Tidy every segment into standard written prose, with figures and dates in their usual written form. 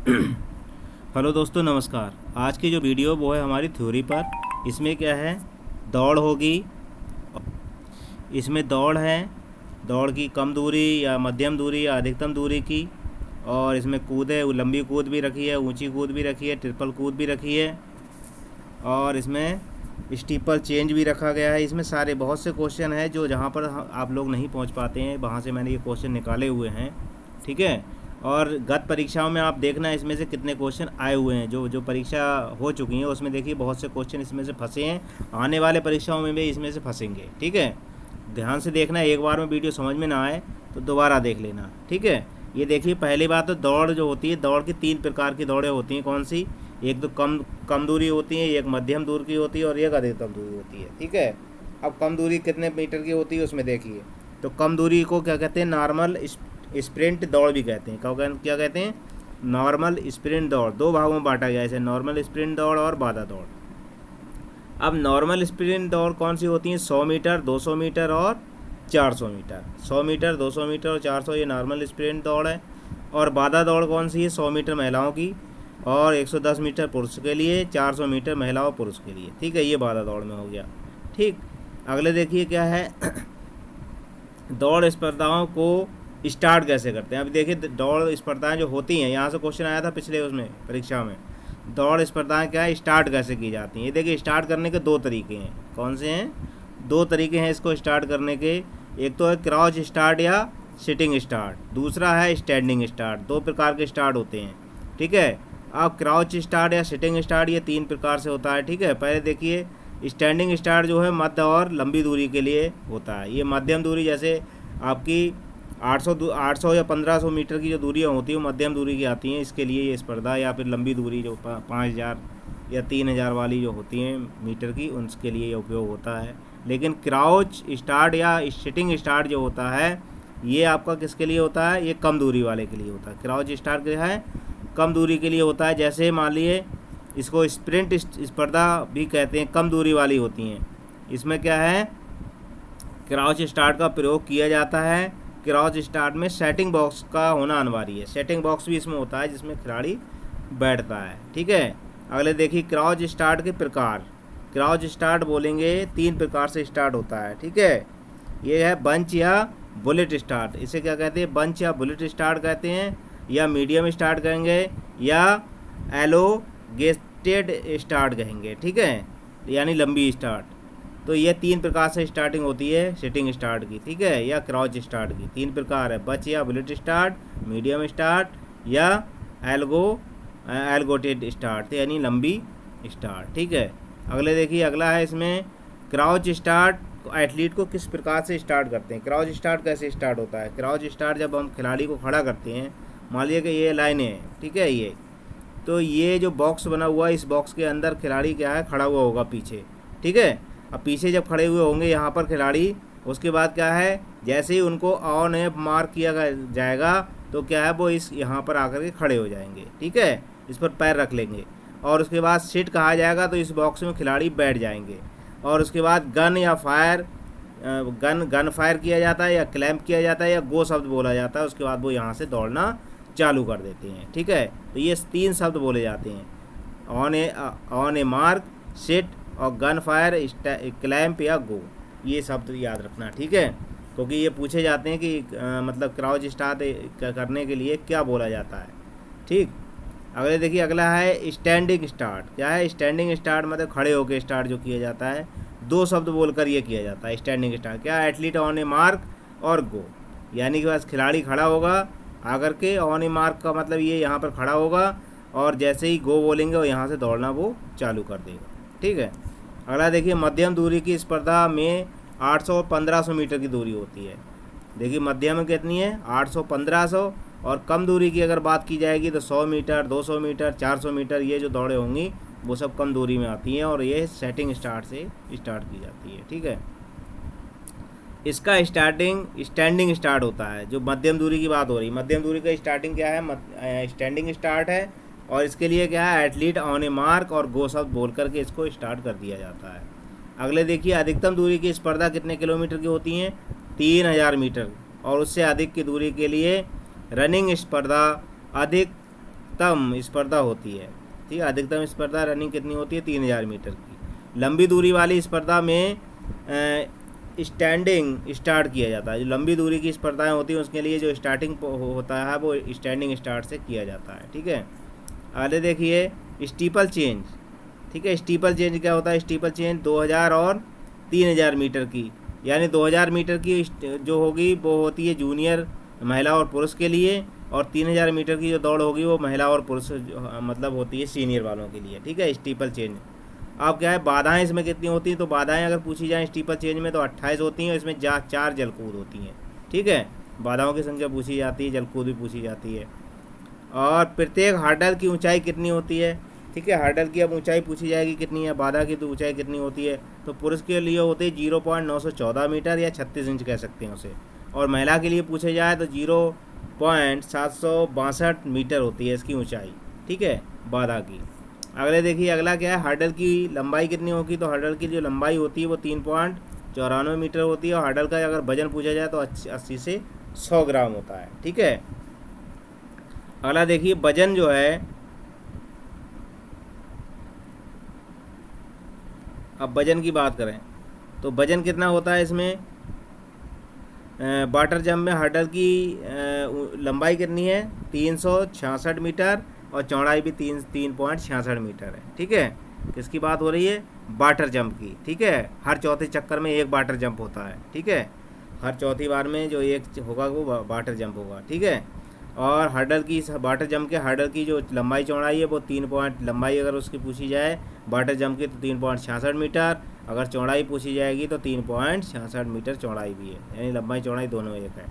Hello दोस्तों, नमस्कार। आज की जो वीडियो वो है हमारी थ्योरी पर। इसमें क्या है, दौड़ होगी। इसमें दौड़ है, दौड़ की कम दूरी या मध्यम दूरी या अधिकतम दूरी की। और इसमें कूद है, वो लंबी कूद भी रखी है, ऊंची कूद भी रखी है, ट्रिपल कूद भी रखी है। और इसमें स्टीपल चेंज भी रखा गया है। इसमें सारे बहुत से क्वेश्चन है जो जहाँ पर आप लोग नहीं पहुँच पाते हैं, वहाँ से मैंने ये क्वेश्चन निकाले हुए हैं। ठीक है। और गत परीक्षाओं में आप देखना इसमें से कितने क्वेश्चन आए हुए हैं। जो जो परीक्षा हो चुकी हैं उसमें देखिए बहुत से क्वेश्चन इसमें से फंसे हैं। आने वाले परीक्षाओं में भी इसमें से फंसेंगे। ठीक है, ध्यान से देखना। एक बार में वीडियो समझ में ना आए तो दोबारा देख लेना। ठीक है। ये देखिए, पहली बात तो दौड़ जो होती है, दौड़ की 3 प्रकार की दौड़ें होती हैं। कौन सी? एक तो कम कम दूरी होती है, एक मध्यम दूर की होती है और एक अधिकतम दूरी होती है। ठीक है। अब कम दूरी कितने मीटर की होती है उसमें देखिए। तो कम दूरी को क्या कहते हैं? नॉर्मल स्प्रिंट दौड़ भी कहते हैं। क्या कहते हैं? नॉर्मल स्प्रिंट दौड़। दो भागों में बांटा गया है, नॉर्मल स्प्रिंट दौड़ और बाधा दौड़। अब नॉर्मल स्प्रिंट दौड़ कौन सी होती है? 100 मीटर, 200 मीटर और 400 मीटर। 100 मीटर, 200 मीटर और 400, ये नॉर्मल स्प्रिंट दौड़ है। और बाधा दौड़ कौन सी है? 100 मीटर महिलाओं की और 110 मीटर पुरुष के लिए, 400 मीटर महिला और पुरुष के लिए। ठीक है, ये बाधा दौड़ में हो गया। ठीक। अगले देखिए क्या है, दौड़ स्पर्धाओं को स्टार्ट कैसे करते हैं। अभी देखिए, दौड़ स्पर्धाएं जो होती हैं, यहाँ से क्वेश्चन आया था पिछले उसमें परीक्षा में। दौड़ स्पर्धाएं क्या है, स्टार्ट कैसे की जाती हैं। ये देखिए, स्टार्ट करने के 2 तरीके हैं। कौन से हैं? 2 तरीके हैं इसको स्टार्ट करने के। एक तो है क्राउच स्टार्ट या सिटिंग स्टार्ट, दूसरा है स्टैंडिंग स्टार्ट। 2 प्रकार के स्टार्ट होते हैं। ठीक है। अब क्राउच स्टार्ट या सिटिंग स्टार्ट ये 3 प्रकार से होता है। ठीक है। पहले देखिए, स्टैंडिंग स्टार्ट जो है मध्य और लंबी दूरी के लिए होता है। ये मध्यम दूरी, जैसे आपकी 800 या 1500 मीटर की जो दूरियाँ होती हैं वो मध्यम दूरी की आती हैं। इसके लिए ये स्पर्धा, या फिर लंबी दूरी जो 5000 या 3000 वाली जो होती हैं मीटर की, उनके लिए ये उपयोग होता है। लेकिन क्राउच स्टार्ट या सिटिंग स्टार्ट जो होता है, ये आपका किसके लिए होता है? ये कम दूरी वाले के लिए होता है। क्राउच स्टार्ट क्या है? कम दूरी के लिए होता है। जैसे मान लिए, इसको स्प्रिंट स्पर्धा भी कहते हैं, कम दूरी वाली होती हैं। इसमें क्या है, क्राउच स्टार्ट का प्रयोग किया जाता है। क्राउच स्टार्ट में सेटिंग बॉक्स का होना अनिवार्य है। सेटिंग बॉक्स भी इसमें होता है जिसमें खिलाड़ी बैठता है। ठीक है। अगले देखिए, क्राउच स्टार्ट के प्रकार। क्राउच स्टार्ट बोलेंगे 3 प्रकार से स्टार्ट होता है। ठीक है। ये है बंच या बुलेट स्टार्ट। इसे क्या कहते हैं? बंच या बुलेट स्टार्ट कहते हैं, या मीडियम स्टार्ट कहेंगे, या एलोगेटेड स्टार्ट कहेंगे। ठीक है, यानी लंबी स्टार्ट। तो ये 3 प्रकार से स्टार्टिंग होती है सिटिंग स्टार्ट की। ठीक है, या क्राउच स्टार्ट की 3 प्रकार है, बच या बुलेट स्टार्ट, मीडियम स्टार्ट, या एल्गोटेड स्टार्ट, यानी लंबी स्टार्ट। ठीक है। अगले देखिए, अगला है इसमें क्राउच स्टार्ट। एथलीट को किस प्रकार से स्टार्ट करते हैं? क्राउच स्टार्ट कैसे स्टार्ट होता है? क्राउच स्टार्ट जब हम खिलाड़ी को खड़ा करते हैं, मान लीजिए कि ये लाइनें हैं। ठीक है। ये तो ये जो बॉक्स बना हुआ है, इस बॉक्स के अंदर खिलाड़ी क्या है, खड़ा हुआ होगा पीछे। ठीक है। अब पीछे जब खड़े हुए होंगे यहाँ पर खिलाड़ी, उसके बाद क्या है, जैसे ही उनको ऑन एप मार्क किया जाएगा तो क्या है, वो इस यहाँ पर आकर के खड़े हो जाएंगे। ठीक है। इस पर पैर रख लेंगे और उसके बाद सिट कहा जाएगा तो इस बॉक्स में खिलाड़ी बैठ जाएंगे। और उसके बाद गन या फायर गन फायर किया जाता है, या क्लैंप किया जाता है, या गो शब्द बोला जाता है। उसके बाद वो यहाँ से दौड़ना चालू कर देते हैं। ठीक है। तो ये 3 शब्द बोले जाते हैं, ऑन ए मार्क, सिट और गन फायर, क्लैंप या गो। ये शब्द याद रखना। ठीक है, क्योंकि ये पूछे जाते हैं कि मतलब क्राउच स्टार्ट करने के लिए क्या बोला जाता है। ठीक। अगले देखिए, अगला है स्टैंडिंग स्टार्ट। क्या है स्टैंडिंग स्टार्ट? मतलब खड़े होकर स्टार्ट जो किया जाता है। 2 शब्द बोलकर ये किया जाता है स्टैंडिंग स्टार्ट। क्या? एथलीट ऑन ए मार्क और गो, यानी कि बस खिलाड़ी खड़ा होगा आकर के। ऑन ए मार्क का मतलब ये यहाँ पर खड़ा होगा और जैसे ही गो बोलेंगे और यहाँ से दौड़ना वो चालू कर देगा। ठीक है। अगला देखिए, मध्यम दूरी की स्पर्धा में 800 और 1500 मीटर की दूरी होती है। देखिए, मध्यम में कितनी है? 800, 1500। और कम दूरी की अगर बात की जाएगी तो 100 मीटर, 200 मीटर, 400 मीटर, ये जो दौड़े होंगी वो सब कम दूरी में आती हैं और ये सेटिंग स्टार्ट से स्टार्ट की जाती है। ठीक है। इसका स्टैंडिंग स्टार्ट होता है। जो मध्यम दूरी की बात हो रही है, मध्यम दूरी का स्टार्टिंग क्या है? स्टैंडिंग स्टार्ट है। और इसके लिए क्या है? एथलीट ऑन ए मार्क और गो शब्द बोल करके इसको स्टार्ट कर दिया जाता है। अगले देखिए, अधिकतम दूरी की स्पर्धा कितने किलोमीटर की होती हैं? 3000 मीटर। और उससे अधिक की दूरी के लिए रनिंग स्पर्धा अधिक अधिकतम स्पर्धा होती है। ठीक है, अधिकतम स्पर्धा रनिंग कितनी होती है? 3000 मीटर की। लंबी दूरी वाली स्पर्धा में स्टैंडिंग स्टार्ट किया जाता है। जो लंबी दूरी की स्पर्धाएं होती हैं उसके लिए जो स्टार्टिंग होता है वो स्टैंडिंग स्टार्ट से किया जाता है। ठीक है, आगे देखिए स्टीपल चेंज। ठीक है, स्टीपल चेंज क्या होता है? स्टीपल चेंज 2000 और 3000 मीटर की, यानी 2000 मीटर की जो होगी वो होती है जूनियर महिला और पुरुष के लिए, और 3000 मीटर की जो दौड़ होगी वो महिला और पुरुष मतलब होती है सीनियर वालों के लिए। ठीक है, स्टीपल चेंज। अब क्या है, बाधाएं इसमें कितनी होती हैं? तो बाधाएं अगर पूछी जाएँ स्टीपल चेंज में तो 28 होती हैं। इसमें 4 जलकूद होती हैं। ठीक है, बाधाओं की संख्या पूछी जाती है, जलकूद भी पूछी जाती है। और प्रत्येक हार्डल की ऊंचाई कितनी होती है? ठीक है, हार्डल की अब ऊंचाई पूछी जाएगी कितनी है, बाधा की तो ऊंचाई कितनी होती है? तो पुरुष के लिए होती है 0.914 मीटर या 36 इंच कह सकते हैं उसे, और महिला के लिए पूछे जाए तो 0.762 मीटर होती है इसकी ऊंचाई। ठीक है, बाधा की। अगले देखिए, अगला क्या है, हार्डल की लंबाई कितनी होगी? तो हार्डल की जो लंबाई होती है वो 3.94 मीटर होती है, और हार्डल का अगर वजन पूछा जाए तो 80 से 100 ग्राम होता है। ठीक है, अगला देखिए वजन जो है, अब वजन की बात करें तो वजन कितना होता है इसमें? वाटर जंप में हार्डल की लंबाई कितनी है? 366 मीटर, और चौड़ाई भी 3.66 मीटर है। ठीक है, किसकी बात हो रही है? वाटर जंप की। ठीक है, हर चौथे चक्कर में एक वाटर जंप होता है। ठीक है, हर चौथी बार में जो एक होगा वो वाटर जंप होगा। ठीक है, और हार्डल की वाटर जंप के हार्डल की जो लंबाई चौड़ाई है वो 3 लंबाई अगर उसकी पूछी जाए वाटर जंप की तो 3.66 मीटर, अगर चौड़ाई पूछी जाएगी तो 3.66 मीटर चौड़ाई भी है, यानी लंबाई चौड़ाई दोनों एक है।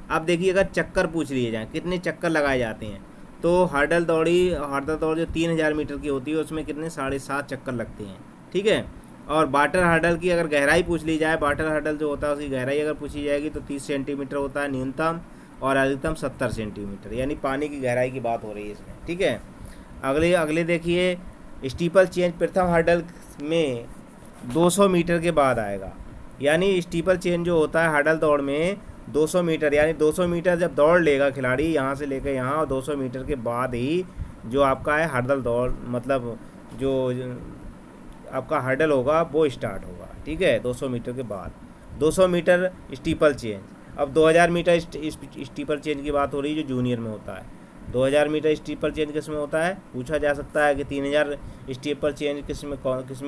अब देखिए अगर चक्कर पूछ लिए जाए कितने चक्कर लगाए जाते हैं, तो हार्डल दौड़ जो 3000 मीटर की होती है उसमें कितने 7.5 चक्कर लगते हैं। ठीक है, और वाटर हार्डल की अगर गहराई पूछ ली जाए, वाटर हार्डल जो होता है उसकी गहराई अगर पूछी जाएगी तो 30 सेंटीमीटर होता है न्यूनतम, और अधिकतम 70 सेंटीमीटर, यानी पानी की गहराई की बात हो रही है इसमें। ठीक है, अगले देखिए स्टीपल चेंज प्रथम हार्डल में 200 मीटर के बाद आएगा, यानी स्टीपल चेंज जो होता है हार्डल दौड़ में 200 मीटर, यानी 200 मीटर जब दौड़ लेगा खिलाड़ी यहाँ से लेकर यहाँ, और 200 मीटर के बाद ही जो आपका है हार्डल दौड़ मतलब जो आपका हार्डल होगा वो स्टार्ट होगा। ठीक है, 200 मीटर के बाद 200 मीटर स्टीपल चेंज। अब 2000 मीटर स्टीपल चेंज की बात हो रही है जो जूनियर में होता है। 2000 मीटर स्टीपल चेंज किस में होता है? पूछा जा सकता है कि 3000 स्टीपल चेंज किस में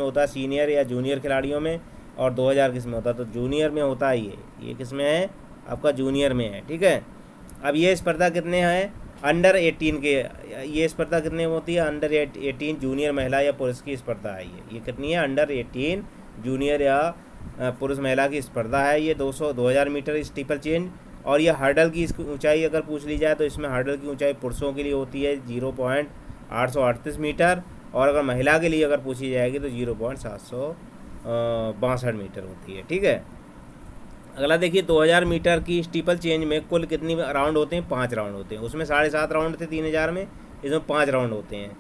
होता है, सीनियर या जूनियर खिलाड़ियों में, और 2000 किस में होता है? तो जूनियर में होता है। ये किस में है? आपका जूनियर में है। ठीक है, अब ये स्पर्धा कितने हैं? अंडर 18 के, ये स्पर्धा कितने में होती है? अंडर 18 जूनियर महिला या पुरुष की स्पर्धा है। ये कितनी है? अंडर 18 जूनियर या पुरुष महिला की स्पर्धा है। ये 2000 मीटर स्टीपल चेंज। और ये हार्डल की ऊंचाई अगर पूछ ली जाए तो इसमें हार्डल की ऊंचाई पुरुषों के लिए होती है 0.838 मीटर, और अगर महिला के लिए अगर पूछी जाएगी तो 0.762 मीटर होती है। ठीक है, अगला देखिए 2000 मीटर की स्टीपल चेंज में कुल कितनी राउंड होते हैं? 5 राउंड होते हैं। उसमें 7.5 राउंड थे 3000 में, इसमें 5 राउंड होते हैं।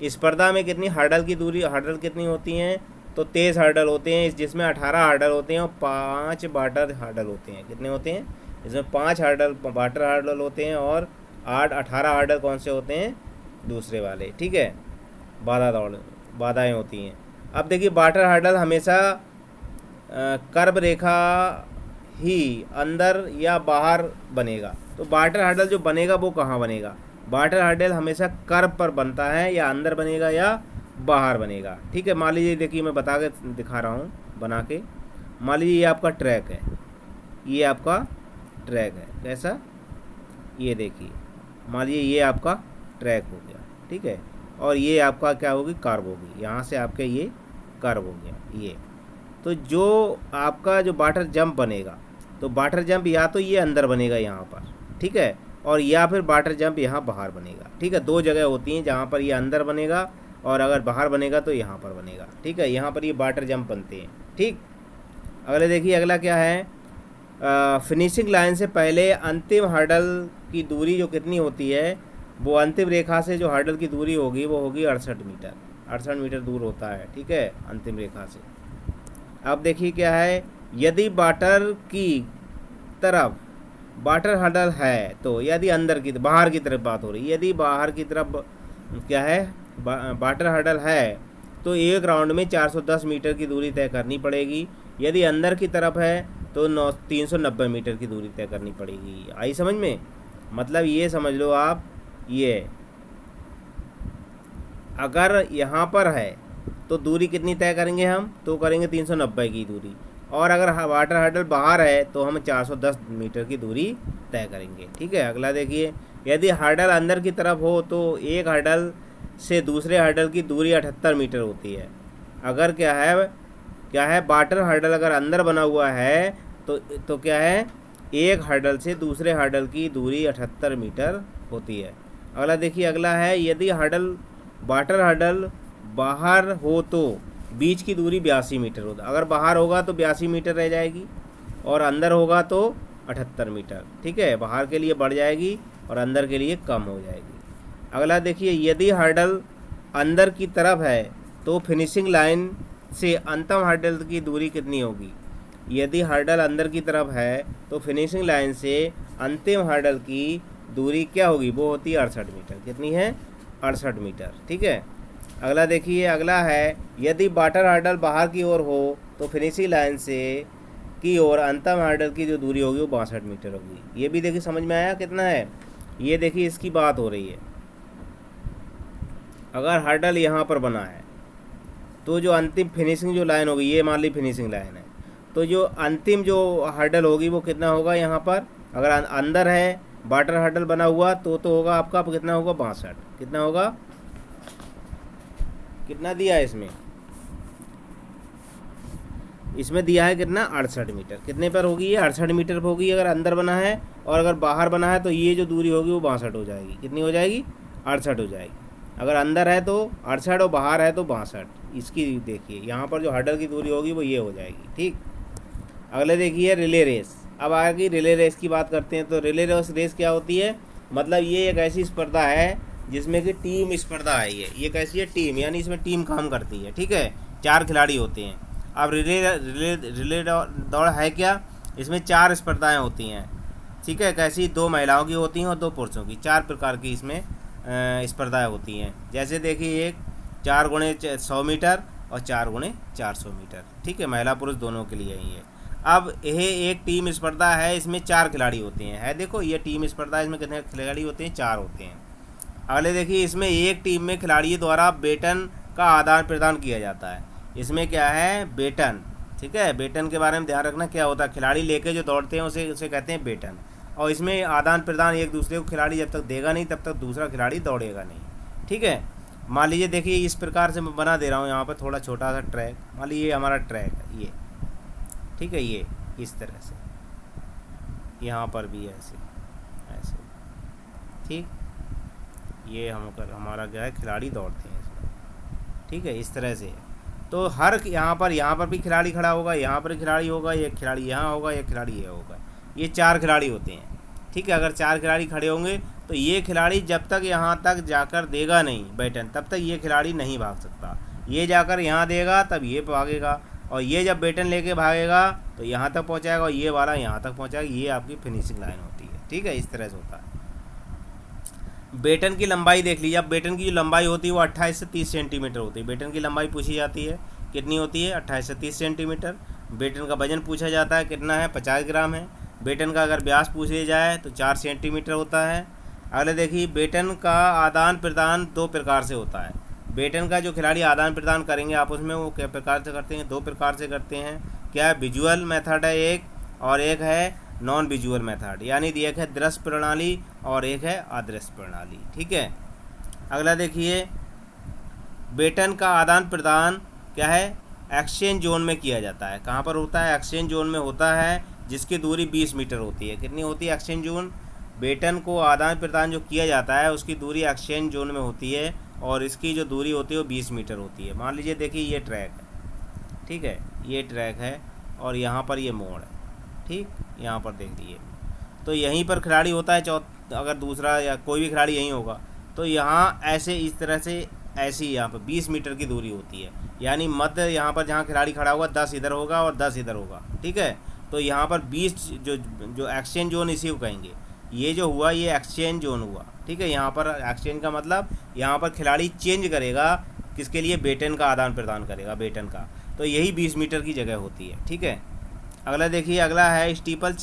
स्पर्धा में कितनी हार्डल कितनी होती हैं? तो 23 हार्डल होते हैं, जिसमें 18 हार्डल होते हैं और 5 वाटर हार्डल होते हैं। कितने होते हैं? इसमें 5 वाटर हार्डल होते हैं, और 18 हार्डल कौन से होते हैं? दूसरे वाले। ठीक है, बाधाएँ होती हैं। अब देखिए वाटर हार्डल हमेशा कर्व रेखा ही अंदर या बाहर बनेगा। तो वाटर हार्डल जो बनेगा वो कहाँ बनेगा? वाटर हार्डल हमेशा कर्व पर बनता है, या अंदर बनेगा या बाहर बनेगा। ठीक है, मान लीजिए देखिए मैं बता के दिखा रहा हूँ बना के। मान लीजिए ये आपका ट्रैक है, ये आपका ट्रैक है, कैसा? ये देखिए, मान लीजिए ये आपका ट्रैक हो गया। ठीक है, और ये आपका क्या होगी? कर्व होगी। यहाँ से आपके ये कर्व हो गया ये। तो जो आपका जो वाटर जंप बनेगा, तो वाटर जंप या तो ये अंदर बनेगा यहाँ पर, ठीक है, और या फिर वाटर जंप यहाँ बाहर बनेगा। ठीक है, 2 जगह होती हैं जहाँ पर ये अंदर बनेगा, और अगर बाहर बनेगा तो यहाँ पर बनेगा। ठीक है, यहाँ पर ये वाटर जंप बनते हैं। ठीक, अगले देखिए अगला क्या है? फिनिशिंग लाइन से पहले अंतिम हार्डल की दूरी जो कितनी होती है, वो अंतिम रेखा से जो हार्डल की दूरी होगी वो होगी 68 मीटर। 68 मीटर दूर होता है। ठीक है, अंतिम रेखा से। अब देखिए क्या है, यदि वाटर की तरफ वाटर हार्डल है, तो यदि बाहर की तरफ बात हो रही है, यदि बाहर की तरफ क्या है, वाटर हर्डल है तो एक राउंड में 410 मीटर की दूरी तय करनी पड़ेगी। यदि अंदर की तरफ है तो 390 मीटर की दूरी तय करनी पड़ेगी। आई समझ में? मतलब ये समझ लो आप, ये अगर यहाँ पर है तो दूरी कितनी तय करेंगे हम, तो करेंगे 390 की दूरी, और अगर वाटर हर्डल बाहर है तो हम 410 मीटर की दूरी तय करेंगे। ठीक है, अगला देखिए, यदि हर्डल अंदर की तरफ हो तो एक हर्डल से दूसरे हर्डल की दूरी 78 मीटर होती है। अगर क्या है वाटर हर्डल अगर अंदर बना हुआ है तो क्या है, एक हर्डल से दूसरे हर्डल की दूरी 78 मीटर होती है। अगला देखिए, अगला है, यदि वाटर हर्डल बाहर हो तो बीच की दूरी 82 मीटर होता। अगर बाहर होगा तो 82 मीटर रह जाएगी, और अंदर होगा तो 78 मीटर। ठीक है, बाहर के लिए बढ़ जाएगी और अंदर के लिए कम हो जाएगी। अगला देखिए, यदि हर्डल अंदर की तरफ है तो फिनिशिंग लाइन से अंतिम हर्डल की दूरी कितनी होगी। यदि हर्डल अंदर की तरफ है तो फिनिशिंग लाइन से अंतिम हर्डल की दूरी क्या होगी, वो होती है 68 मीटर। कितनी है, 68 मीटर। ठीक है, अगला देखिए, अगला है, यदि वाटर हर्डल बाहर की ओर हो तो फिनिशिंग लाइन से की ओर अंतिम हर्डल की जो दूरी होगी वो 62 मीटर होगी। ये भी देखिए समझ में आया कितना है। ये देखिए इसकी बात हो रही है, अगर हर्डल यहाँ पर बना है तो जो अंतिम फिनिशिंग जो लाइन होगी, ये मान ली फिनिशिंग लाइन है, तो जो अंतिम जो हर्डल होगी वो कितना होगा यहाँ पर, अगर अंदर है वाटर हर्डल बना हुआ तो होगा आपका कितना होगा, 62। कितना होगा, कितना दिया है इसमें दिया है कितना, 68 मीटर। कितने पर होगी ये, 68 मीटर पर होगी अगर अंदर बना है, और अगर बाहर बना है तो ये जो दूरी होगी वो 62 हो जाएगी। कितनी हो जाएगी, 68 हो जाएगी। अगर अंदर है तो 68 और बाहर है तो 62। इसकी देखिए यहाँ पर जो हर्डल की दूरी होगी वो ये हो जाएगी। ठीक, अगले देखिए रिले रेस। अब आगे रिले रेस की बात करते हैं। तो रिले रेस क्या होती है, मतलब ये एक ऐसी स्पर्धा है जिसमें कि टीम स्पर्धा है। ये कैसी है, टीम, यानी इसमें टीम काम करती है। ठीक है, 4 खिलाड़ी होते हैं। अब रिले दौड़ है क्या, इसमें 4 स्पर्धाएं होती हैं। ठीक है, कैसी, 2 महिलाओं की होती हैं और 2 पुरुषों की। 4 प्रकार की इसमें स्पर्धाएं होती हैं। जैसे देखिए, एक 4x100 मीटर और 4x400 मीटर। ठीक है, महिला पुरुष दोनों के लिए ही है। अब यह एक टीम स्पर्धा है, इसमें 4 खिलाड़ी होते हैं। है देखो, ये टीम स्पर्धा है, इसमें कितने खिलाड़ी होते हैं, 4 होते हैं। अगले देखिए, इसमें एक टीम में खिलाड़ियों द्वारा बेटन का आदान प्रदान किया जाता है। इसमें क्या है, बेटन। ठीक है, बेटन के बारे में ध्यान रखना, क्या होता है, खिलाड़ी लेके जो दौड़ते हैं उसे कहते हैं बेटन। और इसमें आदान प्रदान, एक दूसरे को खिलाड़ी जब तक देगा नहीं तब तक दूसरा खिलाड़ी दौड़ेगा नहीं। ठीक है, मान लीजिए देखिए इस प्रकार से मैं बना दे रहा हूँ यहाँ पर थोड़ा छोटा सा ट्रैक। मान लीजिए ये हमारा ट्रैक है ये। ठीक है, ये इस तरह से, यहाँ पर भी ऐसे ऐसे। ठीक, ये हमारा क्या है, खिलाड़ी दौड़ते हैं इसमें। ठीक है, इस तरह से। तो हर यहाँ पर भी खिलाड़ी खड़ा होगा, यहाँ पर खिलाड़ी होगा, एक खिलाड़ी यहाँ होगा, एक खिलाड़ी ये होगा। ये 4 खिलाड़ी होते हैं। ठीक है, अगर 4 खिलाड़ी खड़े होंगे तो ये खिलाड़ी जब तक यहाँ तक जाकर देगा नहीं बैटन, तब तक ये खिलाड़ी नहीं भाग सकता। ये जाकर यहाँ देगा तब ये भागेगा, और ये जब बैटन लेके भागेगा तो यहाँ तक पहुँचाएगा, और ये वाला यहाँ तक पहुँचाएगा। ये आपकी फिनिशिंग लाइन होती है। ठीक है, इस तरह से होता है। बेटन की लंबाई देख लीजिए। अब बेटन की जो लंबाई होती है वो 28 से 30 सेंटीमीटर होती है। बेटन की लंबाई पूछी जाती है, कितनी होती है, 28 से 30 सेंटीमीटर। बेटन का वजन पूछा जाता है, कितना है, 50 ग्राम है। बेटन का अगर व्यास पूछ लिया जाए तो 4 सेंटीमीटर होता है। अगले देखिए, बेटन का आदान प्रदान 2 प्रकार से होता है। बेटन का जो खिलाड़ी आदान प्रदान करेंगे आपस में, वो क्या प्रकार से करते हैं, 2 प्रकार से करते हैं। क्या है, विजुअल मेथड है एक, और एक है नॉन विजुअल मेथड, यानी एक है दृश्य प्रणाली और एक है अदृश्य प्रणाली। ठीक है, अगला देखिए, बेटन का आदान प्रदान क्या है, एक्सचेंज जोन में किया जाता है। कहाँ पर होता है, एक्सचेंज जोन में होता है, जिसकी दूरी 20 मीटर होती है। कितनी होती है एक्सचेंज जोन, बेटन को आदान प्रदान जो किया जाता है उसकी दूरी एक्सचेंज जोन में होती है, और इसकी जो दूरी होती है वो 20 मीटर होती है। मान लीजिए देखिए ये ट्रैक है। ठीक है, ये ट्रैक है और यहाँ पर ये मोड़ है। ठीक, यहाँ पर देख लीजिए, तो यहीं पर खिलाड़ी होता है। अगर दूसरा या कोई भी खिलाड़ी यहीं होगा तो यहाँ ऐसे इस तरह से ऐसी यहाँ पर 20 मीटर की दूरी होती है, यानी मध्य यहाँ पर जहाँ खिलाड़ी खड़ा होगा 10 इधर होगा और 10 इधर होगा। ठीक है, तो यहाँ पर 20 जो एक्सचेंज जोन इसी को कहेंगे। ये जो हुआ ये एक्सचेंज जोन हुआ, ठीक है। यहाँ पर एक्सचेंज का मतलब यहाँ पर खिलाड़ी चेंज करेगा, किसके लिए, बेटन का आदान प्रदान करेगा, बेटन का। तो यही 20 मीटर की जगह होती है, ठीक है। अगला देखिए, अगला है स्टीपल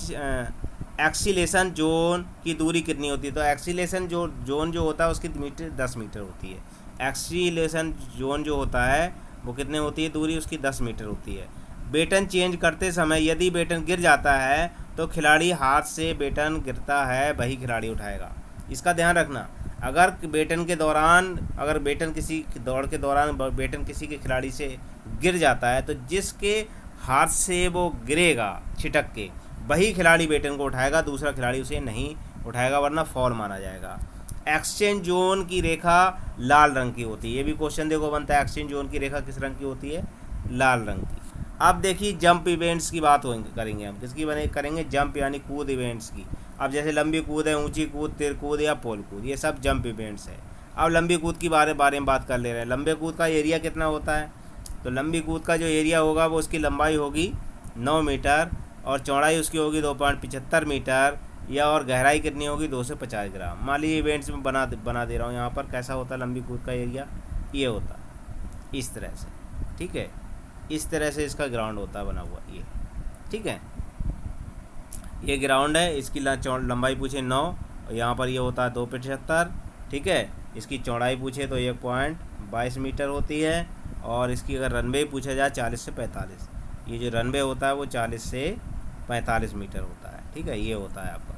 एक्सीलेशन जोन की दूरी कितनी होती है। तो एक्सीलेशन जोन जो होता है उसकी मीटर 10 मीटर होती है। एक्सीलेशन जोन जो होता है वो कितने होती है दूरी, उसकी 10 मीटर होती है। बेटन चेंज करते समय यदि बेटन गिर जाता है तो खिलाड़ी हाथ से बेटन गिरता है वही खिलाड़ी उठाएगा, इसका ध्यान रखना। अगर बेटन के दौरान, अगर बेटन किसी दौड़ के दौरान बेटन किसी के खिलाड़ी से गिर जाता है तो जिसके हाथ से वो गिरेगा छिटक के वही खिलाड़ी बेटन को उठाएगा, दूसरा खिलाड़ी उसे नहीं उठाएगा, वरना फॉल माना जाएगा। एक्सचेंज जोन की रेखा लाल रंग की होती है, ये भी क्वेश्चन देखो बनता है, एक्सचेंज जोन की रेखा किस रंग की होती है, लाल रंग की। अब देखिए जंप इवेंट्स की बात करेंगे हम, किसकी करेंगे, जंप यानी कूद इवेंट्स की। अब जैसे लंबी कूद है, ऊंची कूद, तिर कूद या पोल कूद, ये सब जंप इवेंट्स है। अब लंबी कूद की बारे में बात कर ले रहे हैं। लंबे कूद का एरिया कितना होता है, तो लंबी कूद का जो एरिया होगा वो उसकी लंबाई होगी 9 मीटर और चौड़ाई उसकी होगी 2.75 मीटर, या और गहराई कितनी होगी 2 से 50 ग्राम। मान लीजिए इवेंट्स में बना दे रहा हूँ यहाँ पर, कैसा होता है लंबी कूद का एरिया, ये होता इस तरह से, ठीक है। इस तरह से इसका ग्राउंड होता है बना हुआ ये, ठीक है। ये ग्राउंड है, इसकी लंबाई पूछे 9 और यहाँ पर ये होता है 2.75, ठीक है। इसकी चौड़ाई पूछे तो 1.22 मीटर होती है, और इसकी अगर रनवे पूछा जाए 40 से 45, ये जो रनवे होता है वो 40 से 45 मीटर होता है, ठीक है। ये होता है आपका।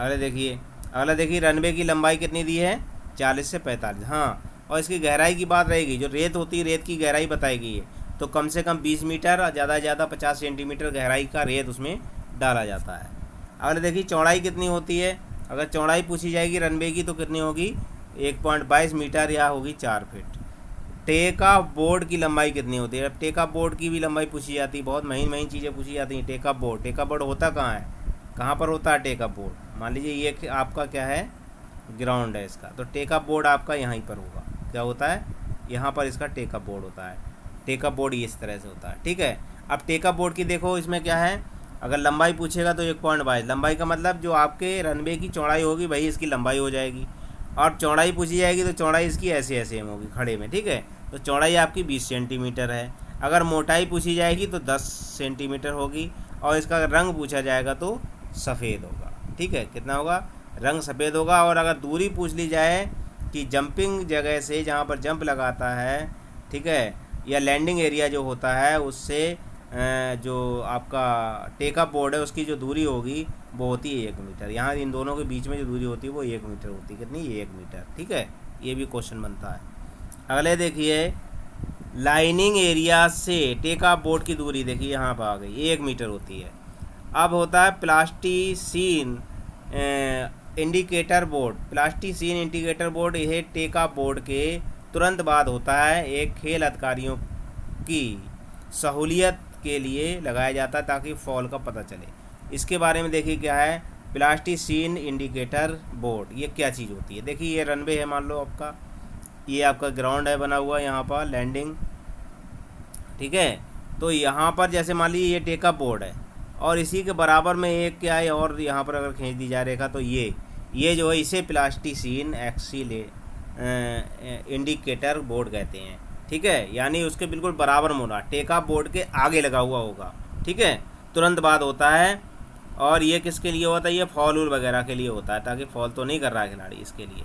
अगला देखिए रनवे की लंबाई कितनी दी है, 40 से 45, हाँ। और इसकी गहराई की बात रहेगी, जो रेत होती है रेत की गहराई बताएगी ये, तो कम से कम 20 मीटर और ज़्यादा से ज़्यादा 50 सेंटीमीटर गहराई का रेत उसमें डाला जाता है। अगला देखिए चौड़ाई कितनी होती है, अगर चौड़ाई पूछी जाएगी रनवे की तो कितनी होगी, 1.22 मीटर या होगी 4 फीट। टेक ऑफ बोर्ड की लंबाई कितनी होती है, अब टेक ऑफ बोर्ड की भी लंबाई पूछी जाती है, बहुत महीन चीज़ें पूछी जाती हैं। टेक ऑफ बोर्ड होता कहाँ है, कहाँ पर होता है टेक ऑफ बोर्ड, मान लीजिए ये आपका क्या है, ग्राउंड है इसका, तो टेक ऑफ बोर्ड आपका यहीं पर होगा, क्या होता है, यहाँ पर इसका टेक ऑफ बोर्ड होता है। टेक ऑफ बोर्ड इस तरह से होता है, ठीक है। अब टेक ऑफ बोर्ड की देखो इसमें क्या है, अगर लंबाई पूछेगा तो 1.22, लंबाई का मतलब जो आपके रनवे की चौड़ाई होगी वही इसकी लंबाई हो जाएगी, और चौड़ाई पूछी जाएगी तो चौड़ाई इसकी ऐसे एम होगी खड़े में, ठीक है। तो चौड़ाई आपकी 20 सेंटीमीटर है। अगर मोटाई पूछी जाएगी तो 10 सेंटीमीटर होगी, और इसका रंग पूछा जाएगा तो सफ़ेद होगा, ठीक है। कितना होगा, रंग सफ़ेद होगा। और अगर दूरी पूछ ली जाए कि जंपिंग जगह से जहाँ पर जंप लगाता है, ठीक है, या लैंडिंग एरिया जो होता है उससे जो आपका टेक ऑफ बोर्ड है उसकी जो दूरी होगी वो होती है 1 मीटर। यहाँ इन दोनों के बीच में जो दूरी होती है वो 1 मीटर होती है, कितनी, 1 मीटर, ठीक है। ये भी क्वेश्चन बनता है। अगले देखिए लाइनिंग एरिया से टेक ऑफ बोर्ड की दूरी, देखिए यहाँ पर आ गई 1 मीटर होती है। अब होता है प्लास्टिसीन इंडिकेटर बोर्ड। प्लास्टिसीन इंडिकेटर बोर्ड यह टेक ऑफ बोर्ड के तुरंत बाद होता है, एक खेल अधिकारियों की सहूलियत के लिए लगाया जाता है ताकि फॉल का पता चले। इसके बारे में देखिए क्या है, प्लास्टिसीन इंडिकेटर बोर्ड, ये क्या चीज़ होती है। देखिए ये रनवे है, मान लो आपका, ये आपका ग्राउंड है बना हुआ यहाँ पर लैंडिंग, ठीक है। तो यहाँ पर जैसे मान लीजिए ये टेक ऑफ बोर्ड है और इसी के बराबर में एक क्या है, और यहाँ पर अगर खींच दी जाए रेखा तो ये जो है इसे प्लास्टिसीन इंडिकेटर बोर्ड कहते हैं, ठीक है। यानी उसके बिल्कुल बराबर में होना, टेक ऑफ बोर्ड के आगे लगा हुआ होगा, ठीक है, तुरंत बाद होता है। और ये किसके लिए होता है, ये फॉल वगैरह के लिए होता है, ताकि फॉल तो नहीं कर रहा है खिलाड़ी, इसके लिए।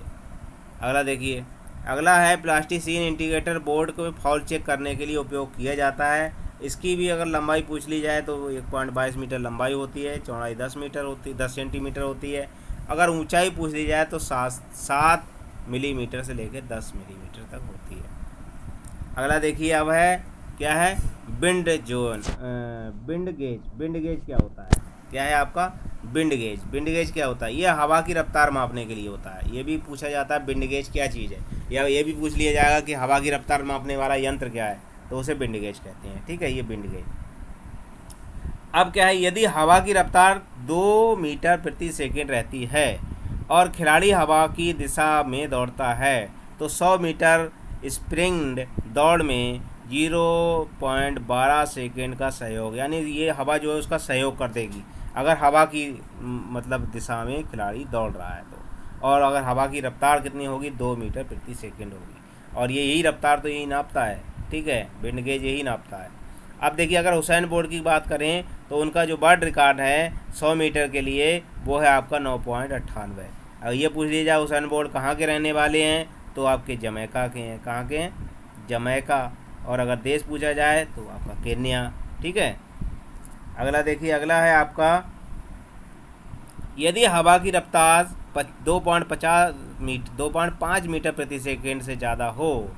अगला देखिए, अगला है प्लास्टिसीन इंडिकेटर बोर्ड को फॉल चेक करने के लिए उपयोग किया जाता है। इसकी भी अगर लंबाई पूछ ली जाए तो 1.22 मीटर लंबाई होती है, चौड़ाई 10 सेंटीमीटर होती है। अगर ऊंचाई पूछ ली जाए तो 7 मिलीमीटर से लेकर 10 मिलीमीटर तक होती है। अगला देखिए अब है क्या है, विंड जोन, विंड गेज क्या होता है, क्या है आपका विंड गेज क्या होता है, ये हवा की रफ्तार मापने के लिए होता है। ये भी पूछा जाता है विंड गेज क्या चीज़ है, या ये भी पूछ लिया जाएगा कि हवा की रफ्तार मापने वाला यंत्र क्या है, तो उसे विंड गेज कहते हैं, ठीक है। ये विंड गेज। अब क्या है, यदि हवा की रफ्तार 2 मीटर प्रति सेकंड रहती है और खिलाड़ी हवा की दिशा में दौड़ता है तो 100 मीटर स्प्रिंग्ड दौड़ में 0.12 सेकंड का सहयोग, यानी ये हवा जो है उसका सहयोग कर देगी। अगर हवा की मतलब दिशा में खिलाड़ी दौड़ रहा है तो, और अगर हवा की रफ्तार कितनी होगी, 2 मीटर प्रति सेकंड होगी। और ये यही रफ्तार तो यही नापता है, ठीक है, विंड गेज यही नापता है। अब देखिए अगर हुसैन बोल्ट की बात करें तो उनका जो वर्ल्ड रिकॉर्ड है 100 मीटर के लिए वो है आपका 9.98। अगर ये पूछ लिया जाए हुसैन बोल्ट कहाँ के रहने वाले हैं तो आपके जमैका के हैं। कहाँ के हैं? जमैका। और अगर देश पूछा जाए तो आपका केन्या, ठीक है। अगला देखिए, अगला है आपका, यदि हवा की रफ्तार 2.5 मीटर प्रति सेकंड से ज़्यादा हो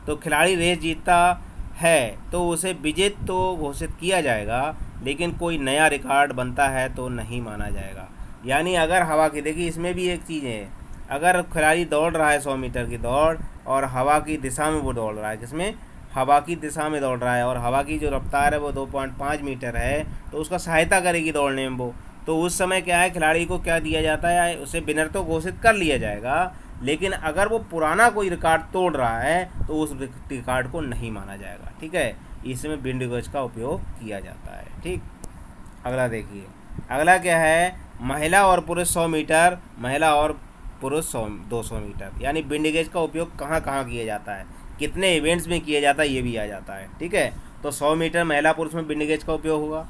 तो खिलाड़ी रेस जीतता है तो उसे विजेत तो घोषित किया जाएगा, लेकिन कोई नया रिकॉर्ड बनता है तो नहीं माना जाएगा। यानी अगर हवा की, देखिए इसमें भी एक चीज़ है, अगर खिलाड़ी दौड़ रहा है 100 मीटर की दौड़ और हवा की दिशा में वो दौड़ रहा है, किसमें? हवा की दिशा में दौड़ रहा है, और हवा की जो रफ्तार है वो 2.5 मीटर है, तो उसका सहायता करेगी दौड़ने में वो। तो उस समय क्या है, खिलाड़ी को क्या दिया जाता है, उसे विनर तो घोषित कर लिया जाएगा, लेकिन अगर वो पुराना कोई रिकॉर्ड तोड़ रहा है तो उस रिकॉर्ड को नहीं माना जाएगा, ठीक है। इसमें विंड गेज का उपयोग किया जाता है, ठीक। अगला देखिए, अगला क्या है, महिला और पुरुष 100 मीटर, महिला और पुरुष 200 मीटर। यानी विंड गेज का उपयोग कहाँ कहाँ किया जाता है, कितने इवेंट्स में किया जाता है, ये भी आ जाता है, ठीक है। तो 100 मीटर महिला पुरुष में विंड गेज का उपयोग होगा,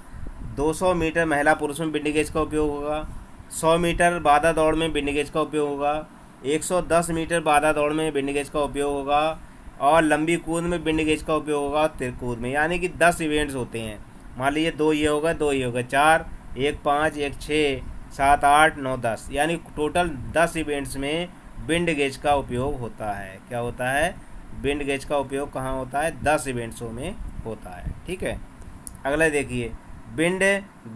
200 मीटर महिला पुरुष में विंड गेज का उपयोग होगा, 100 मीटर बाधा दौड़ में विंड गेज का उपयोग होगा, 110 मीटर बाधा दौड़ में विंड गेज का उपयोग होगा, और लंबी कूद में विंड गेज का उपयोग होगा, तिरकूद में। यानी कि 10 इवेंट्स होते हैं। मान लीजिए 2 ये होगा, 2 ये होगा, 4, 1 5, 1 6, 7 8 9 10, यानी टोटल 10 इवेंट्स में विंड गेज का उपयोग होता है। क्या होता है? विंड गेज का उपयोग कहाँ होता है? 10 इवेंट्सों में होता है, ठीक है। अगला देखिए, विंड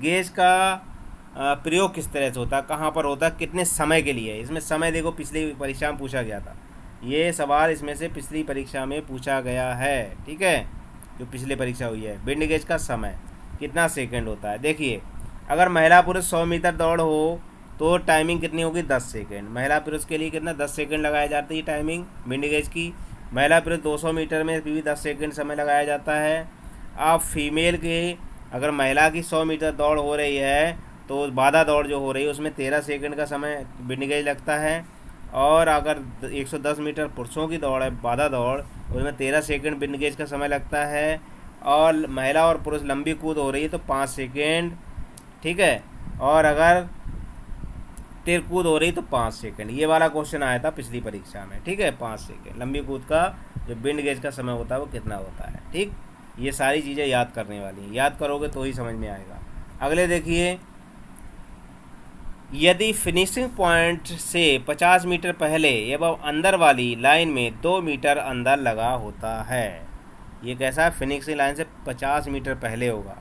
गेज का प्रयोग किस तरह से होता है, कहाँ पर होता है, कितने समय के लिए? इसमें समय देखो पिछली परीक्षा में पूछा गया था, ये सवाल इसमें से पिछली परीक्षा में पूछा गया है, ठीक है, जो पिछली परीक्षा हुई है। विंड गेज का समय कितना सेकंड होता है? देखिए अगर महिला पुरुष 100 मीटर दौड़ हो तो टाइमिंग कितनी होगी? 10 सेकंड। महिला पुरुष के लिए कितना? 10 सेकंड लगाया जाती है टाइमिंग विंड गेज की। महिला पुरुष 200 मीटर में भी 10 सेकंड समय लगाया जाता है। अब फीमेल के, अगर महिला की 100 मीटर दौड़ हो रही है तो बाधा दौड़ जो हो रही है उसमें 13 सेकंड का समय विंड गेज लगता है, और अगर 110 मीटर पुरुषों की दौड़ है बाधा दौड़, उसमें 13 सेकंड विंड गेज का समय लगता है, और महिला और पुरुष लंबी कूद हो रही है तो 5 सेकंड, ठीक है, और अगर तिरकूद हो रही तो 5 सेकंड। ये वाला क्वेश्चन आया था पिछली परीक्षा में, ठीक है। 5 सेकंड लंबी कूद का जो विंड गेज का समय होता है वो कितना होता है, ठीक। ये सारी चीज़ें याद करने वाली हैं, याद करोगे तो ही समझ में आएगा। अगले देखिए, यदि फिनिशिंग पॉइंट से 50 मीटर पहले एवं अंदर वाली लाइन में 2 मीटर अंदर लगा होता है, ये कैसा? फिनिशिंग लाइन से 50 मीटर पहले होगा,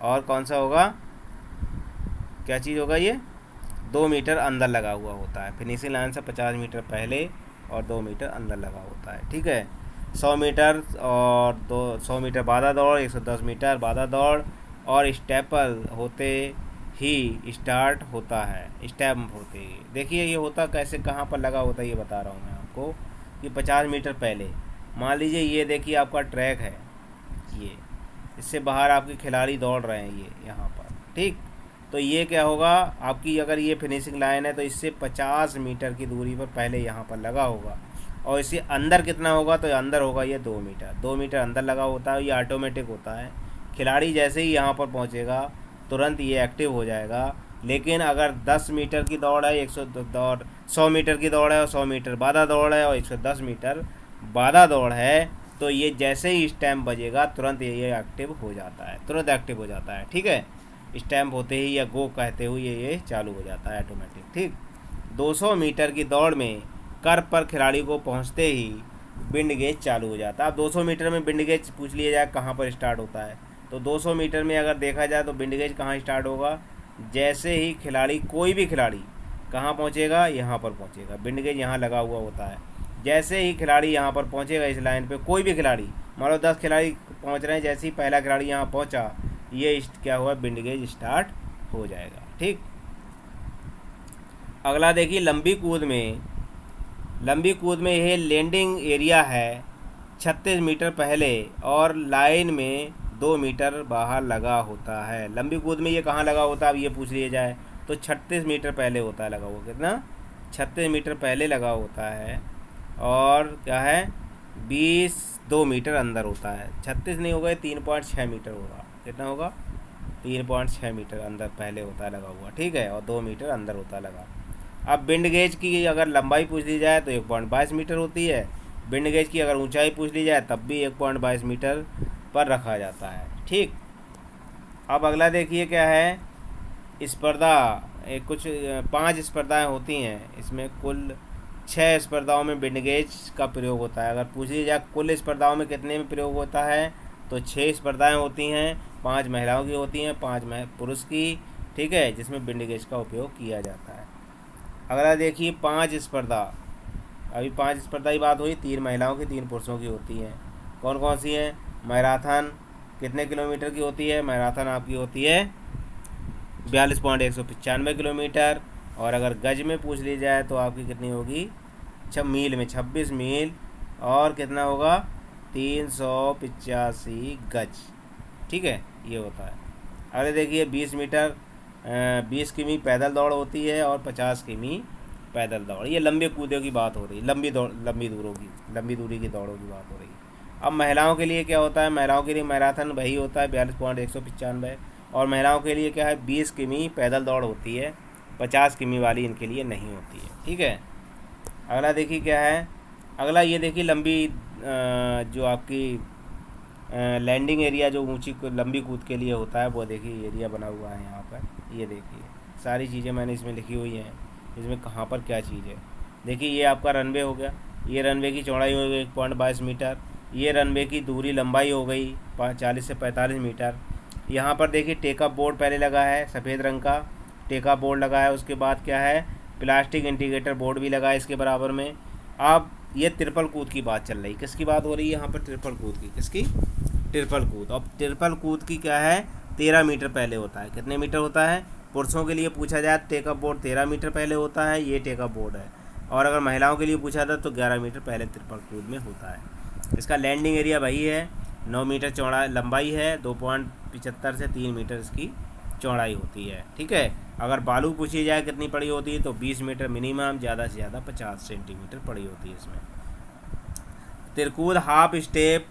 और कौन सा होगा, क्या चीज़ होगा ये? 2 मीटर अंदर लगा हुआ होता है। फिनिशिंग लाइन से 50 मीटर पहले और 2 मीटर अंदर लगा होता है, ठीक है। 100 मीटर और 100 मीटर बाधा दौड़, 110 मीटर बाधा दौड़, और स्टेपल होते ही स्टार्ट होता है, स्टैम्प होते ही। देखिए ये होता कैसे, कहाँ पर लगा होता है, ये बता रहा हूँ मैं आपको कि 50 मीटर पहले। मान लीजिए ये देखिए आपका ट्रैक है, ये इससे बाहर आपके खिलाड़ी दौड़ रहे हैं, ये यहाँ पर, ठीक। तो ये क्या होगा, आपकी अगर ये फिनिशिंग लाइन है तो इससे 50 मीटर की दूरी पर पहले यहाँ पर लगा होगा, और इससे अंदर कितना होगा, तो अंदर होगा ये 2 मीटर। 2 मीटर अंदर लगा होता है, ये ऑटोमेटिक होता है। खिलाड़ी जैसे ही यहाँ पर पहुँचेगा तुरंत ये एक्टिव हो जाएगा। लेकिन अगर 10 मीटर की दौड़ है, 100 मीटर की दौड़ है, और 100 मीटर बाधा दौड़ है, और 110 मीटर बाधा दौड़ है, तो ये जैसे ही स्टैम्प बजेगा तुरंत ये एक्टिव हो जाता है, तुरंत एक्टिव हो जाता है, ठीक है। स्टैम्प होते ही या गो कहते हुए ये चालू हो जाता है ऑटोमेटिक, ठीक। 200 मीटर की दौड़ में कर्व पर खिलाड़ी को पहुंचते ही विंड गेज चालू हो जाता है। अब 200 मीटर में विंड गेज पूछ लिया जाए कहाँ पर स्टार्ट होता है, तो 200 मीटर में अगर देखा जाए तो विंड गेज कहाँ स्टार्ट होगा, जैसे ही खिलाड़ी, कोई भी खिलाड़ी कहाँ पहुँचेगा, यहाँ पर पहुँचेगा। विंड गेज यहाँ लगा हुआ होता है। जैसे ही खिलाड़ी यहाँ पर पहुँचेगा इस लाइन पे, कोई भी खिलाड़ी, मान लो 10 खिलाड़ी पहुँच रहे हैं, जैसे ही पहला खिलाड़ी यहाँ पहुँचा, ये क्या हुआ, विंड गेज स्टार्ट हो जाएगा, ठीक। अगला देखिए, लंबी कूद में, लंबी कूद में यह लैंडिंग एरिया है 36 मीटर पहले और लाइन में 2 मीटर बाहर लगा होता है। लंबी कूद में ये कहाँ लगा होता है, अब ये पूछ लिया जाए तो 36 मीटर पहले होता है लगा हुआ। कितना? 36 मीटर पहले लगा होता है। और क्या है, 2 मीटर अंदर होता है। 36 नहीं होगा, 3.6 मीटर होगा। कितना होगा? 3.6 मीटर अंदर पहले होता है लगा हुआ, ठीक है, और 2 मीटर अंदर होता है लगा। अब विंड गेज की अगर लंबाई पूछ ली जाए तो 1.22 मीटर होती है। विंड गेज की अगर ऊंचाई पूछ ली जाए तब भी 1.22 मीटर पर रखा जाता है, ठीक। अब अगला देखिए क्या है, स्पर्धा। कुछ 5 स्पर्धाएं होती हैं, इसमें कुल 6 स्पर्धाओं में विंड गेज का प्रयोग होता है। अगर पूछ ली जाए कुल स्पर्धाओं में कितने में प्रयोग होता है तो 6 स्पर्धाएं होती हैं। 5 महिलाओं की होती हैं, 5 पुरुष की, ठीक है, जिसमें विंड गेज का उपयोग किया जाता है। अगला देखिए 5 स्पर्धा। अभी 5 स्पर्धा की बात हुई, 3 महिलाओं की 3 पुरुषों की होती हैं। कौन कौन सी हैं? मैराथन कितने किलोमीटर की होती है? मैराथन आपकी होती है 42.195 किलोमीटर। और अगर गज में पूछ ली जाए तो आपकी कितनी होगी? मील में 26 मील। और कितना होगा? 385 गज, ठीक है, ये होता है। अगले देखिए 20 मीटर 20 किमी पैदल दौड़ होती है और 50 किमी पैदल दौड़। ये लंबे कूदों की बात हो रही है, लंबी दूरी की दौड़ों की बात हो रही है। अब महिलाओं के लिए क्या होता है? महिलाओं के लिए मैराथन वही होता है 42.195। और महिलाओं के लिए क्या है? 20 किमी पैदल दौड़ होती है, 50 किमी वाली इनके लिए नहीं होती है, ठीक है। अगला देखिए क्या है, अगला ये देखिए लंबी जो आपकी लैंडिंग एरिया जो ऊंची लंबी कूद के लिए होता है, वो देखिए एरिया बना हुआ है यहाँ पर। ये देखिए सारी चीज़ें मैंने इसमें लिखी हुई हैं, इसमें कहाँ पर क्या चीज़ है। देखिए ये आपका रनवे हो गया, ये रनवे की चौड़ाई हो गई 1.22 मीटर। ये रनवे की दूरी लंबाई हो गई 40 से 45 मीटर। यहाँ पर देखिए टेकअप बोर्ड पहले लगा है, सफ़ेद रंग का टेकअप बोर्ड लगा है। उसके बाद क्या है, प्लास्टिक इंडिकेटर बोर्ड भी लगा है इसके बराबर में। अब ये ट्रिपल कूद की बात चल रही, किसकी बात हो रही है यहाँ पर? ट्रिपल कूद की। किसकी? ट्रिपल कूद। अब ट्रिपल कूद की क्या है, 13 मीटर पहले होता है। कितने मीटर होता है? पुरुषों के लिए पूछा जाए टेकअप बोर्ड 13 मीटर पहले होता है, ये टेकअप बोर्ड है। और अगर महिलाओं के लिए पूछा था तो 11 मीटर पहले ट्रिपल कूद में होता है। इसका लैंडिंग एरिया वही है, 9 मीटर चौड़ा लंबाई है, 2.75 से 3 मीटर इसकी चौड़ाई होती है, ठीक है। अगर बालू पूछी जाए कितनी पड़ी होती है तो 20 मीटर मिनिमम, ज़्यादा से ज़्यादा 50 सेंटीमीटर पड़ी होती है इसमें। तिरकूद हाफ स्टेप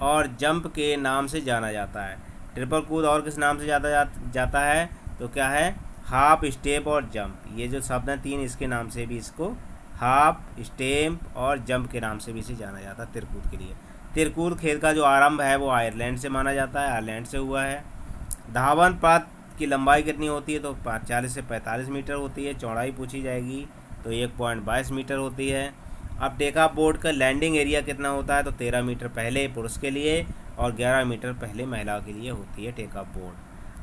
और जंप के नाम से जाना जाता है। ट्रिपल कूद और किस नाम से जाता है तो क्या है? हाफ स्टेप और जंप। ये जो शब्द हैं 3, इसके नाम से भी इसको हाफ स्टेप और जंप के नाम से भी इसे जाना जाता है तिरकूद के लिए। तिरकूद खेल का जो आरंभ है वो आयरलैंड से माना जाता है, आयरलैंड से हुआ है। धावन पथ की लंबाई कितनी होती है तो 40 से 45 मीटर होती है। चौड़ाई पूछी जाएगी तो 1.22 मीटर होती है। अब टेकअप बोर्ड का लैंडिंग एरिया कितना होता है तो 13 मीटर पहले पुरुष के लिए और 11 मीटर पहले महिला के लिए होती है टेकअप बोर्ड।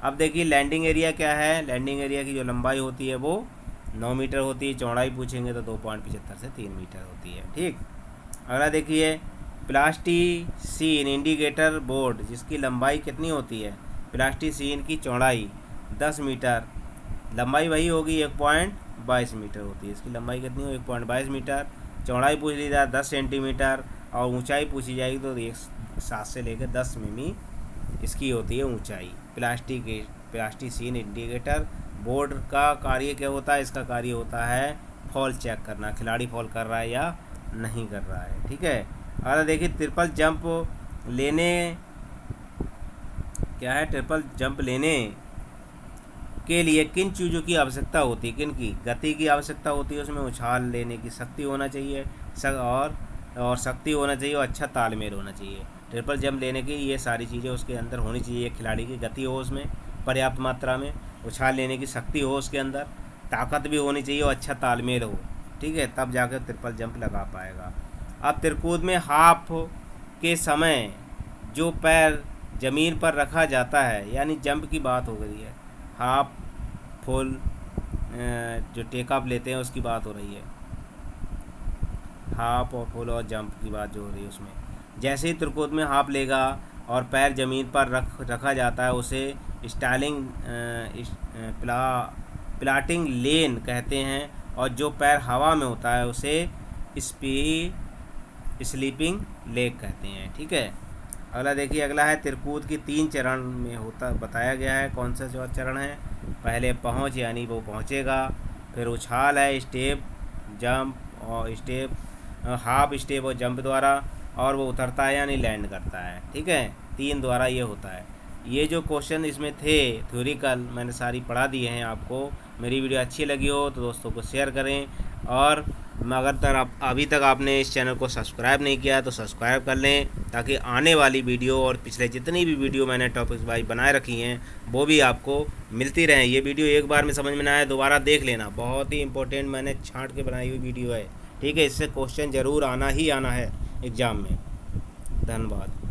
अब देखिए लैंडिंग एरिया क्या है, लैंडिंग एरिया की जो लंबाई होती है वो 9 मीटर होती है। चौड़ाई पूछेंगे तो 2.75 से 3 मीटर होती है, ठीक। अगला देखिए प्लास्टीसीन इंडिकेटर बोर्ड, जिसकी लंबाई कितनी होती है? प्लास्टीसीन की चौड़ाई 10 मीटर, लंबाई वही होगी 1.22 मीटर होती है। इसकी लंबाई कितनी हो? 1.22 मीटर। चौड़ाई पूछ ली जाए 10 सेंटीमीटर और ऊंचाई पूछी जाएगी तो 7 से लेकर 10 मिमी इसकी होती है ऊंचाई। प्लास्टीसीन इंडिकेटर बोर्ड का कार्य क्या होता है? इसका कार्य होता है फॉल चेक करना, खिलाड़ी फॉल कर रहा है या नहीं कर रहा है, ठीक है। अगर देखिए ट्रिपल जंप लेने क्या है, ट्रिपल जंप लेने के लिए किन चीज़ों की आवश्यकता होती है? किन की? गति की आवश्यकता होती है, उसमें उछाल लेने की शक्ति होना चाहिए और शक्ति होना चाहिए और अच्छा तालमेल होना चाहिए। ट्रिपल जंप लेने की ये सारी चीज़ें उसके अंदर होनी चाहिए। खिलाड़ी की गति हो उसमें पर्याप्त मात्रा में, उछाल लेने की शक्ति हो उसके अंदर, ताकत भी होनी चाहिए और अच्छा तालमेल हो, ठीक है, तब जाकर ट्रिपल जंप लगा पाएगा। अब तिरकूद में हाफ के समय जो पैर ज़मीन पर रखा जाता है, यानी जंप की बात हो गई है, हाफ फुल जो टेकअप लेते हैं उसकी बात हो रही है, हाफ और फुल और जंप की बात जो हो रही है उसमें। जैसे ही तिरकूद में हाफ लेगा और पैर ज़मीन पर रखा जाता है उसे प्लाटिंग लेन कहते हैं, और जो पैर हवा में होता है उसे स्लीपिंग लेग कहते हैं, ठीक है। अगला देखिए, अगला है त्रिकूट की 3 चरण में होता बताया गया है। कौन सा जो चरण है? पहले पहुंच यानी वो पहुंचेगा, फिर उछाल है स्टेप, जंप और स्टेप, हाफ स्टेप और जंप द्वारा, और वो उतरता है यानी लैंड करता है। ठीक है, 3 द्वारा ये होता है। ये जो क्वेश्चन इसमें थे थ्योरिकल, मैंने सारी पढ़ा दिए हैं आपको। मेरी वीडियो अच्छी लगी हो तो दोस्तों को शेयर करें, और अगर तक आप अभी तक आपने इस चैनल को सब्सक्राइब नहीं किया तो सब्सक्राइब कर लें, ताकि आने वाली वीडियो और पिछले जितनी भी वीडियो मैंने टॉपिक्स वाइज बनाए रखी हैं वो भी आपको मिलती रहें। ये वीडियो एक बार में समझ में ना आए दोबारा देख लेना, बहुत ही इंपॉर्टेंट मैंने छांट के बनाई हुई वीडियो है। ठीक है, इससे क्वेश्चन ज़रूर आना ही आना है एग्ज़ाम में। धन्यवाद।